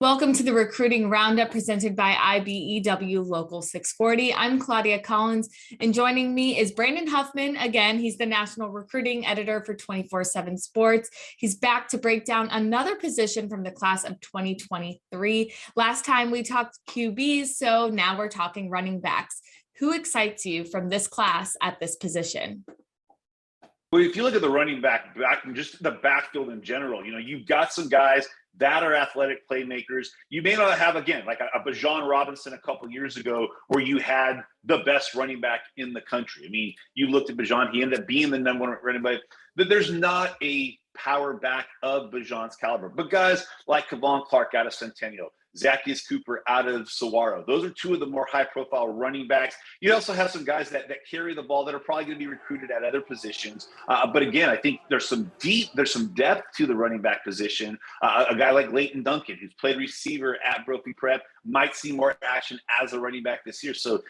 Welcome to the Recruiting Roundup presented by IBEW Local 640. I'm Claudia Collins, and joining me is Brandon Huffman. Again, he's the National Recruiting Editor for 24/7 Sports. He's back to break down another position from the class of 2023. Last time we talked QBs, so now we're talking running backs. Who excites you from this class at this position? Well, if you look at the running back and just the backfield in general, you've got some guys that are athletic playmakers. You may not have, again, like a Bijan Robinson a couple years ago where you had the best running back in the country. I mean, you looked at Bijan, he ended up being the number one running back, but there's not a power back of Bijan's caliber. But guys like Kavon Clark out of Centennial, Zacchaeus Cooper out of Saguaro. Those are two of the more high-profile running backs. You also have some guys that carry the ball that are probably going to be recruited at other positions. But again, I think there's some depth to the running back position. A guy like Leighton Duncan, who's played receiver at Brophy Prep, might see more action as a running back this year. So,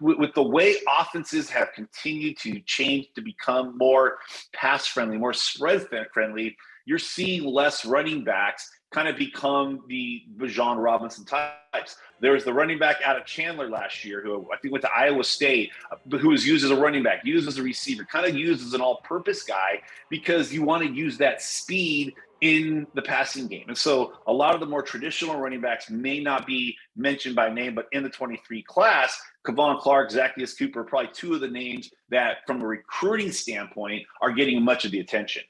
with the way offenses have continued to change to become more pass-friendly, more spread-friendly, you're seeing less running backs kind of become the Bijan Robinson types. There was the running back out of Chandler last year who I think went to Iowa State, who was used as a running back, used as a receiver, kind of used as an all-purpose guy because you want to use that speed in the passing game. And so a lot of the more traditional running backs may not be mentioned by name, but in the 23 class, Kavon Clark, Zacchaeus Cooper, are probably two of the names that from a recruiting standpoint are getting much of the attention.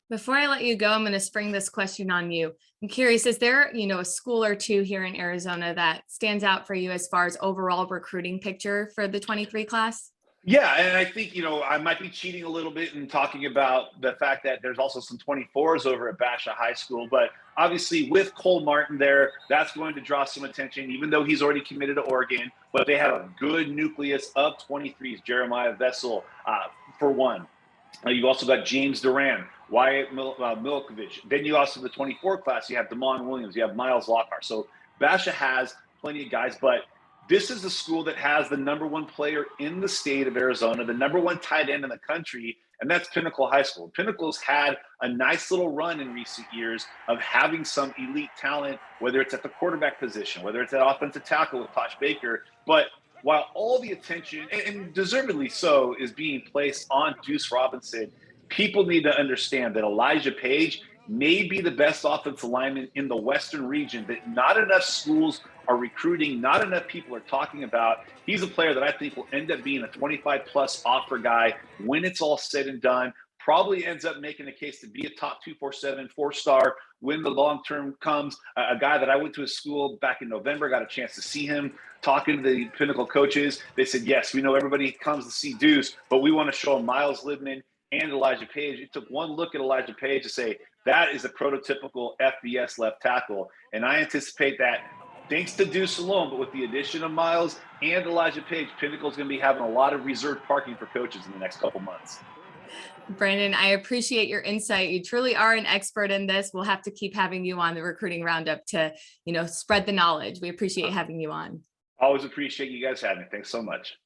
Before I let you go, I'm going to spring this question on you. I'm curious, is there, a school or two here in Arizona that stands out for you as far as overall recruiting picture for the 23 class? Yeah, and I think, I might be cheating a little bit in talking about the fact that there's also some 24s over at Basha High School. But obviously with Cole Martin there, that's going to draw some attention, even though he's already committed to Oregon. But they have a good nucleus of 23s, Jeremiah Vessel, for one. You've also got James Duran, Wyatt Milkovich. Then you also, the 24 class, you have Damon Williams, you have Miles Lockhart. So Basha has plenty of guys, but this is the school that has the number one player in the state of Arizona, the number one tight end in the country, and that's Pinnacle High School. Pinnacle's had a nice little run in recent years of having some elite talent, whether it's at the quarterback position, whether it's at offensive tackle with Tosh Baker. But while all the attention, and deservedly so, is being placed on Deuce Robinson, people need to understand that Elijah Page may be the best offensive lineman in the Western region that not enough schools are recruiting, not enough people are talking about. He's a player that I think will end up being a 25-plus offer guy when it's all said and done. Probably ends up making a case to be a top 247 4-star when the long term comes. A guy that I went to his school back in November, got a chance to see him, talking to the Pinnacle coaches. They said, yes, we know everybody comes to see Deuce, but we want to show Miles Libman and Elijah Page. It took one look at Elijah Page to say, that is a prototypical FBS left tackle. And I anticipate that thanks to Deuce alone, but with the addition of Miles and Elijah Page, Pinnacle is going to be having a lot of reserved parking for coaches in the next couple months. Brandon, I appreciate your insight. You truly are an expert in this. We'll have to keep having you on the Recruiting Roundup to, spread the knowledge. We appreciate having you on. Always appreciate you guys having me. Thanks so much.